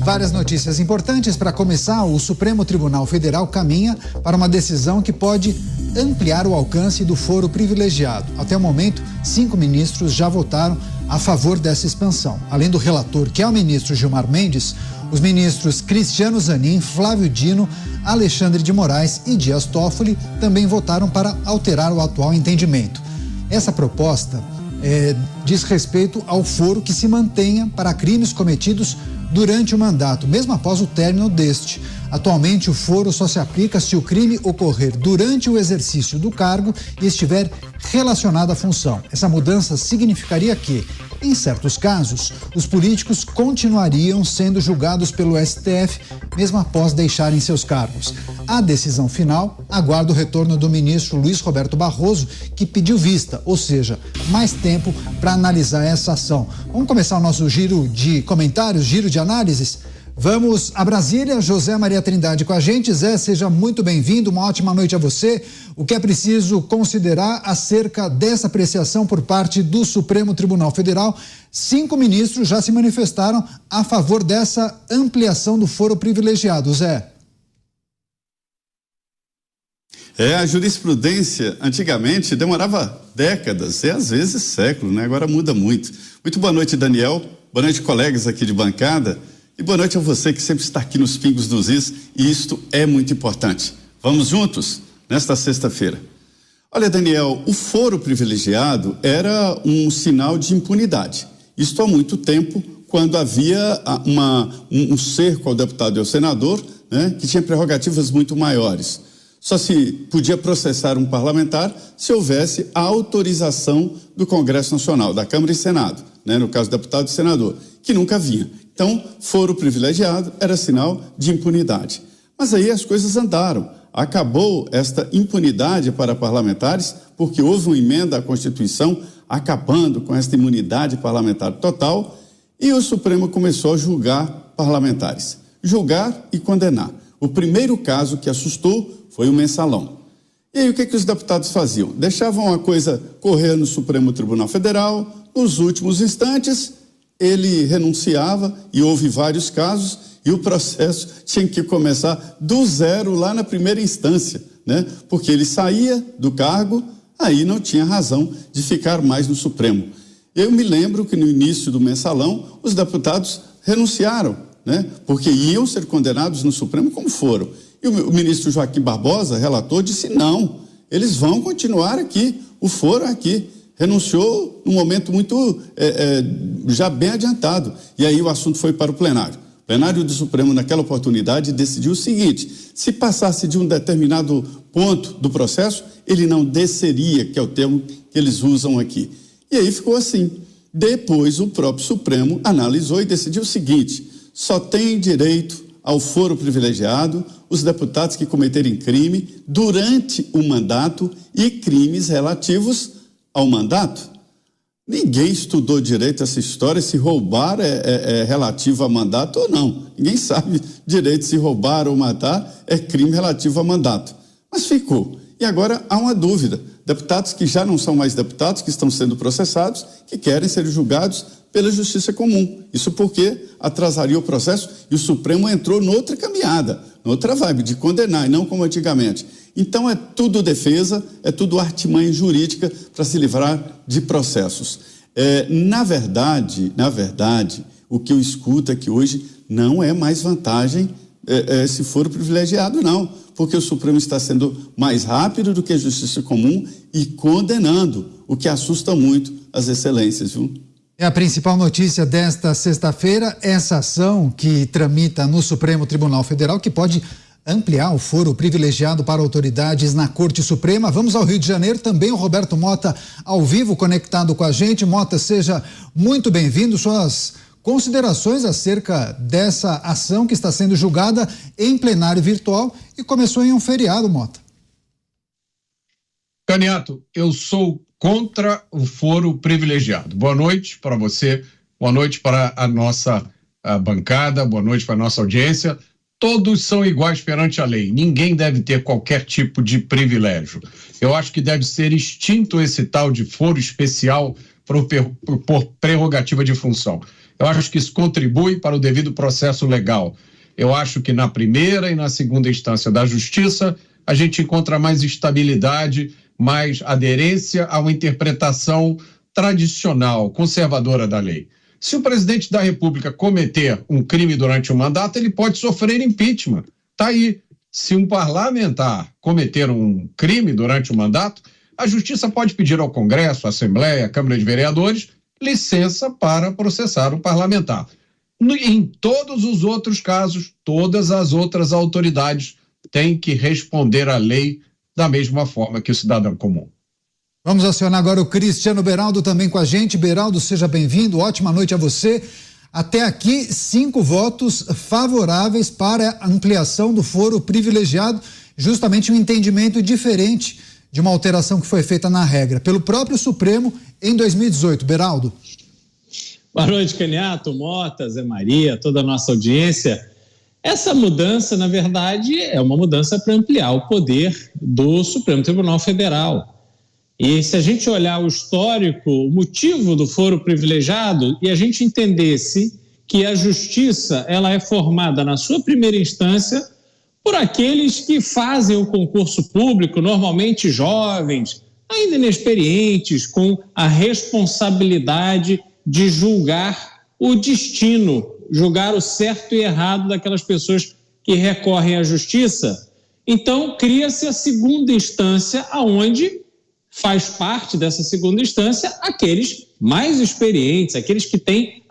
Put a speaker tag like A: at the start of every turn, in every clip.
A: Várias notícias importantes. Para começar, o Supremo Tribunal Federal caminha para uma decisão que pode ampliar o alcance do foro privilegiado. Até o momento, 5 ministros já votaram a favor dessa expansão. Além do relator, que é o ministro Gilmar Mendes, os ministros Cristiano Zanin, Flávio Dino, Alexandre de Moraes e Dias Toffoli também votaram para alterar o atual entendimento. Essa proposta diz respeito ao foro que se mantenha para crimes cometidos durante o mandato, mesmo após o término deste. Atualmente, o foro só se aplica se o crime ocorrer durante o exercício do cargo e estiver relacionado à função. Essa mudança significaria que, em certos casos, os políticos continuariam sendo julgados pelo STF, mesmo após deixarem seus cargos. A decisão final aguarda o retorno do ministro Luiz Roberto Barroso, que pediu vista, ou seja, mais tempo para analisar essa ação. Vamos começar o nosso giro de comentários, giro de análises? Vamos a Brasília, José Maria Trindade com a gente. Zé, seja muito bem-vindo, uma ótima noite a você. O que é preciso considerar acerca dessa apreciação por parte do Supremo Tribunal Federal? 5 ministros já se manifestaram a favor dessa ampliação do foro privilegiado, Zé.
B: A jurisprudência antigamente demorava décadas e às vezes séculos, né? Agora muda muito. Muito boa noite, Daniel. Boa noite, colegas aqui de bancada. E boa noite a você que sempre está aqui nos Pingos dos Is, e isto é muito importante. Vamos juntos nesta sexta-feira. Olha, Daniel, o foro privilegiado era um sinal de impunidade. Isto há muito tempo, quando havia um cerco ao deputado e ao senador, né, que tinha prerrogativas muito maiores. Só se podia processar um parlamentar se houvesse a autorização do Congresso Nacional, da Câmara e Senado, né, no caso do deputado e senador, que nunca vinha. Então, foro privilegiado era sinal de impunidade. Mas aí as coisas andaram. Acabou esta impunidade para parlamentares, porque houve uma emenda à Constituição acabando com esta imunidade parlamentar total, e o Supremo começou a julgar parlamentares. Julgar e condenar. O primeiro caso que assustou foi o mensalão. E aí o que os deputados faziam? Deixavam a coisa correr no Supremo Tribunal Federal, nos últimos instantes ele renunciava, e houve vários casos, e o processo tinha que começar do zero lá na primeira instância, né? Porque ele saía do cargo, aí não tinha razão de ficar mais no Supremo. Eu me lembro que no início do mensalão, os deputados renunciaram, né? Porque iam ser condenados no Supremo como foram. E o ministro Joaquim Barbosa, relator, disse não, eles vão continuar aqui, o foro é aqui. Renunciou num momento muito já bem adiantado. E aí o assunto foi para o plenário. O plenário do Supremo, naquela oportunidade, decidiu o seguinte: se passasse de um determinado ponto do processo, ele não desceria, que é o termo que eles usam aqui. E aí ficou assim. Depois o próprio Supremo analisou e decidiu o seguinte: só tem direito ao foro privilegiado os deputados que cometerem crime durante o mandato e crimes relativos ao mandato. Ninguém estudou direito essa história, se roubar é relativo a mandato ou não. Ninguém sabe direito se roubar ou matar é crime relativo a mandato. Mas ficou. E agora há uma dúvida. Deputados que já não são mais deputados, que estão sendo processados, que querem ser julgados pela justiça comum. Isso porque atrasaria o processo e o Supremo entrou noutra caminhada, noutra vibe de condenar e não como antigamente. Então é tudo defesa, é tudo artimanha jurídica para se livrar de processos. Na verdade, o que eu escuto é que hoje não é mais vantagem se for privilegiado, não, porque o Supremo está sendo mais rápido do que a justiça comum e condenando, o que assusta muito as excelências, viu?
A: É a principal notícia desta sexta-feira, essa ação que tramita no Supremo Tribunal Federal, que pode ampliar o foro privilegiado para autoridades na Corte Suprema. Vamos ao Rio de Janeiro, também o Roberto Mota ao vivo, conectado com a gente. Mota, seja muito bem-vindo. Suas considerações acerca dessa ação que está sendo julgada em plenário virtual e começou em um feriado, Mota.
C: Caniato, eu sou contra o foro privilegiado. Boa noite para você, boa noite para a nossa bancada, boa noite para a nossa audiência. Todos são iguais perante a lei, ninguém deve ter qualquer tipo de privilégio. Eu acho que deve ser extinto esse tal de foro especial por prerrogativa de função. Eu acho que isso contribui para o devido processo legal. Eu acho que na primeira e na segunda instância da justiça, a gente encontra mais estabilidade, mais aderência a uma interpretação tradicional, conservadora da lei. Se o presidente da República cometer um crime durante o mandato, ele pode sofrer impeachment. Está aí. Se um parlamentar cometer um crime durante o mandato, a Justiça pode pedir ao Congresso, à Assembleia, à Câmara de Vereadores, licença para processar o parlamentar. Em todos os outros casos, todas as outras autoridades têm que responder à lei da mesma forma que o cidadão comum.
A: Vamos acionar agora o Cristiano Beraldo também com a gente. Beraldo, seja bem-vindo, ótima noite a você. Até aqui, 5 votos favoráveis para a ampliação do foro privilegiado, justamente um entendimento diferente de uma alteração que foi feita na regra pelo próprio Supremo em 2018. Beraldo.
D: Boa noite, Caniato, Mota, Zé Maria, toda a nossa audiência. Essa mudança, na verdade, é uma mudança para ampliar o poder do Supremo Tribunal Federal. E se a gente olhar o histórico, o motivo do foro privilegiado, e a gente entendesse que a justiça ela é formada na sua primeira instância por aqueles que fazem o concurso público, normalmente jovens, ainda inexperientes, com a responsabilidade de julgar o destino, julgar o certo e errado daquelas pessoas que recorrem à justiça. Então, cria-se a segunda instância, aonde faz parte dessa segunda instância aqueles mais experientes, aqueles que têm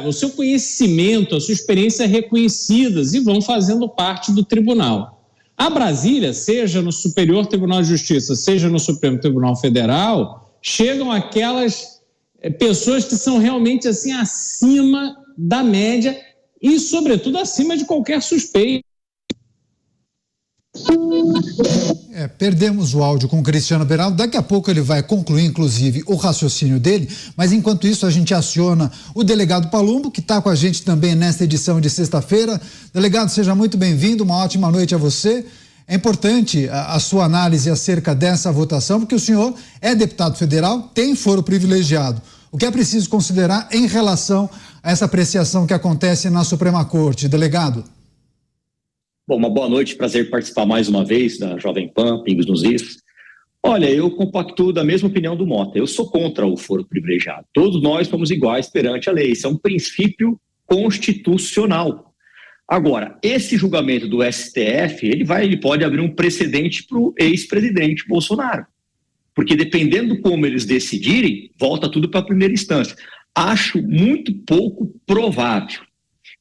D: o seu conhecimento, a sua experiência reconhecidas e vão fazendo parte do tribunal. A Brasília, seja no Superior Tribunal de Justiça, seja no Supremo Tribunal Federal, chegam aquelas pessoas que são realmente assim acima da média e, sobretudo, acima de qualquer suspeita.
A: Perdemos o áudio com o Cristiano Beraldo. Daqui a pouco ele vai concluir, inclusive, o raciocínio dele, mas enquanto isso a gente aciona o delegado Palumbo, que está com a gente também nesta edição de sexta-feira. Delegado, seja muito bem-vindo, uma ótima noite a você. É importante a sua análise acerca dessa votação, porque o senhor é deputado federal, tem foro privilegiado. O que é preciso considerar em relação a essa apreciação que acontece na Suprema Corte, delegado?
E: Bom, uma boa noite, prazer participar mais uma vez da Jovem Pan, Pingos nos Is. Olha, eu compactuo da mesma opinião do Mota, eu sou contra o foro privilegiado. Todos nós somos iguais perante a lei, isso é um princípio constitucional. Agora, esse julgamento do STF, ele pode abrir um precedente para o ex-presidente Bolsonaro, porque dependendo como eles decidirem, volta tudo para a primeira instância. Acho muito pouco provável.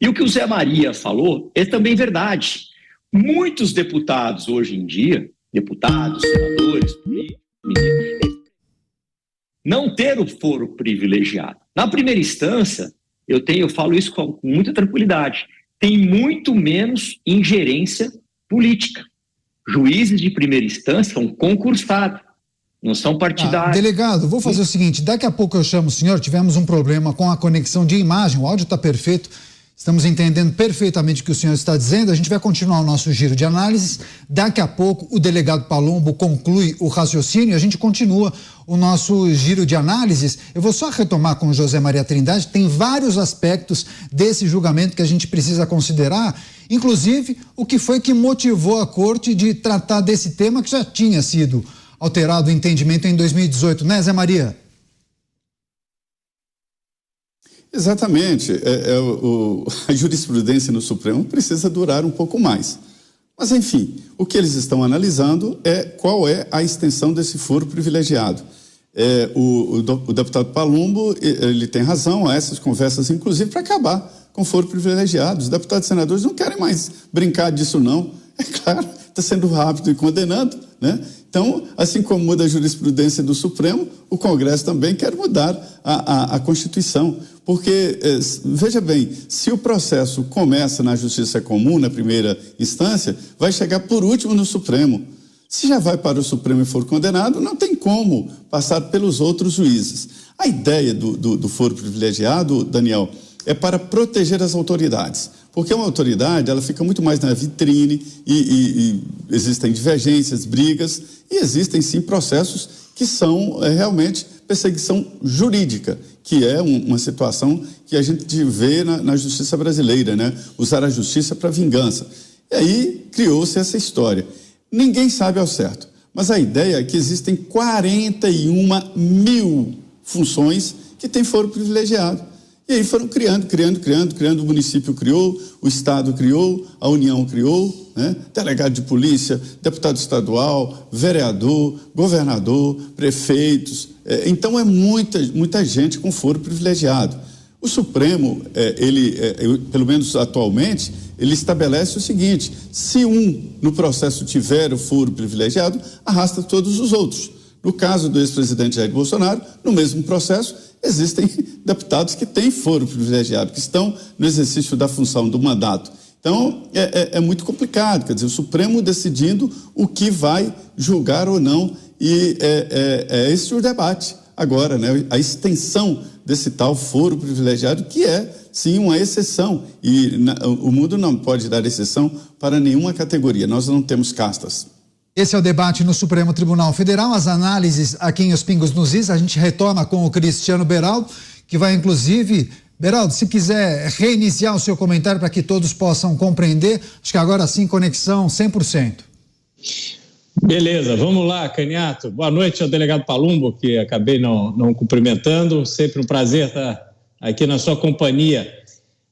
E: E o que o Zé Maria falou é também verdade. Muitos deputados hoje em dia, deputados, senadores, ministros, não ter o foro privilegiado. Na primeira instância, eu falo isso com muita tranquilidade, tem muito menos ingerência política. Juízes de primeira instância são concursados, não são partidários.
A: Delegado, vou fazer o seguinte, daqui a pouco eu chamo o senhor, tivemos um problema com a conexão de imagem, o áudio está perfeito. Estamos entendendo perfeitamente o que o senhor está dizendo. A gente vai continuar o nosso giro de análises. Daqui a pouco o delegado Palumbo conclui o raciocínio e a gente continua o nosso giro de análises. Eu vou só retomar com o José Maria Trindade. Tem vários aspectos desse julgamento que a gente precisa considerar, inclusive o que foi que motivou a corte de tratar desse tema que já tinha sido alterado o entendimento em 2018, né, Zé Maria?
B: Exatamente. A jurisprudência no Supremo precisa durar um pouco mais. Mas, enfim, o que eles estão analisando é qual é a extensão desse foro privilegiado. O deputado Palumbo, ele tem razão, há essas conversas, inclusive, para acabar com o foro privilegiado. Os deputados e senadores não querem mais brincar disso, não. É claro, está sendo rápido e condenando, né? Então, assim como muda a jurisprudência do Supremo, o Congresso também quer mudar a Constituição. Porque, veja bem, se o processo começa na Justiça Comum, na primeira instância, vai chegar por último no Supremo. Se já vai para o Supremo e for condenado, não tem como passar pelos outros juízes. A ideia do foro privilegiado, Daniel, é para proteger as autoridades. Porque uma autoridade, ela fica muito mais na vitrine e existem divergências, brigas, e existem sim processos que são realmente perseguição jurídica, que é uma situação que a gente vê na justiça brasileira, né? Usar a justiça para vingança. E aí criou-se essa história. Ninguém sabe ao certo, mas a ideia é que existem 41 mil funções que têm foro privilegiado. E aí foram criando, o município criou, o estado criou, a União criou, né? Delegado de polícia, deputado estadual, vereador, governador, prefeitos. Então é muita gente com foro privilegiado. O Supremo, pelo menos atualmente, ele estabelece o seguinte: se no processo tiver o foro privilegiado, arrasta todos os outros. No caso do ex-presidente Jair Bolsonaro, no mesmo processo, existem deputados que têm foro privilegiado, que estão no exercício da função do mandato. Então, é muito complicado, quer dizer, o Supremo decidindo o que vai julgar ou não, e esse o debate agora, né? A extensão desse tal foro privilegiado, que é, sim, uma exceção, e o mundo não pode dar exceção para nenhuma categoria, nós não temos castas.
A: Esse é o debate no Supremo Tribunal Federal, as análises aqui em Os Pingos nos Is. A gente retoma com o Cristiano Beraldo, que vai inclusive... Beraldo, se quiser reiniciar o seu comentário para que todos possam compreender, acho que agora sim, conexão 100%.
D: Beleza, vamos lá, Caniato. Boa noite ao delegado Palumbo, que acabei não cumprimentando. Sempre um prazer estar aqui na sua companhia.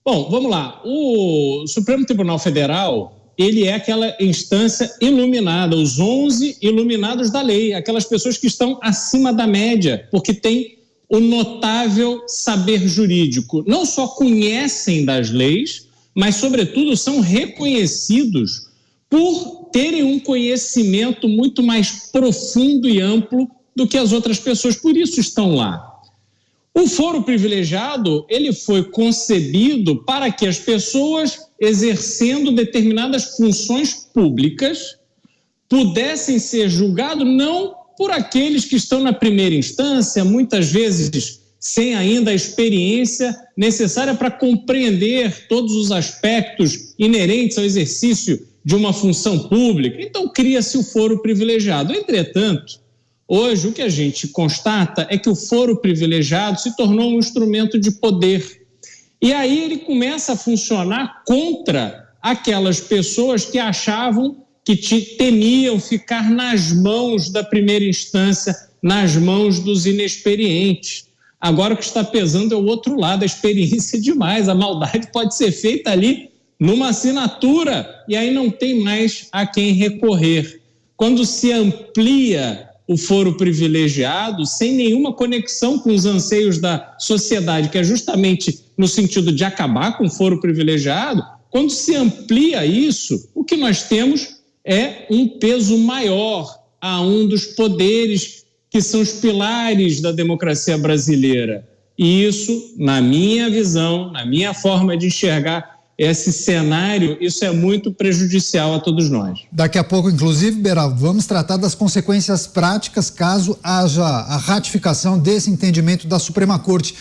D: Bom, vamos lá. O Supremo Tribunal Federal... ele é aquela instância iluminada, os 11 iluminados da lei, aquelas pessoas que estão acima da média, porque têm o notável saber jurídico. Não só conhecem das leis, mas, sobretudo, são reconhecidos por terem um conhecimento muito mais profundo e amplo do que as outras pessoas, por isso estão lá. O foro privilegiado, ele foi concebido para que as pessoas, exercendo determinadas funções públicas, pudessem ser julgados não por aqueles que estão na primeira instância, muitas vezes sem ainda a experiência necessária para compreender todos os aspectos inerentes ao exercício de uma função pública. Então, cria-se o foro privilegiado. Entretanto, hoje o que a gente constata é que o foro privilegiado se tornou um instrumento de poder. E aí ele começa a funcionar contra aquelas pessoas que achavam que temiam ficar nas mãos da primeira instância, nas mãos dos inexperientes. Agora o que está pesando é o outro lado, a experiência demais, a maldade pode ser feita ali numa assinatura e aí não tem mais a quem recorrer. Quando se amplia o foro privilegiado, sem nenhuma conexão com os anseios da sociedade, que é justamente no sentido de acabar com o foro privilegiado, quando se amplia isso, o que nós temos é um peso maior a um dos poderes que são os pilares da democracia brasileira. E isso, na minha visão, na minha forma de enxergar esse cenário, isso é muito prejudicial a todos nós.
A: Daqui a pouco, inclusive, Beraldo, vamos tratar das consequências práticas caso haja a ratificação desse entendimento da Suprema Corte.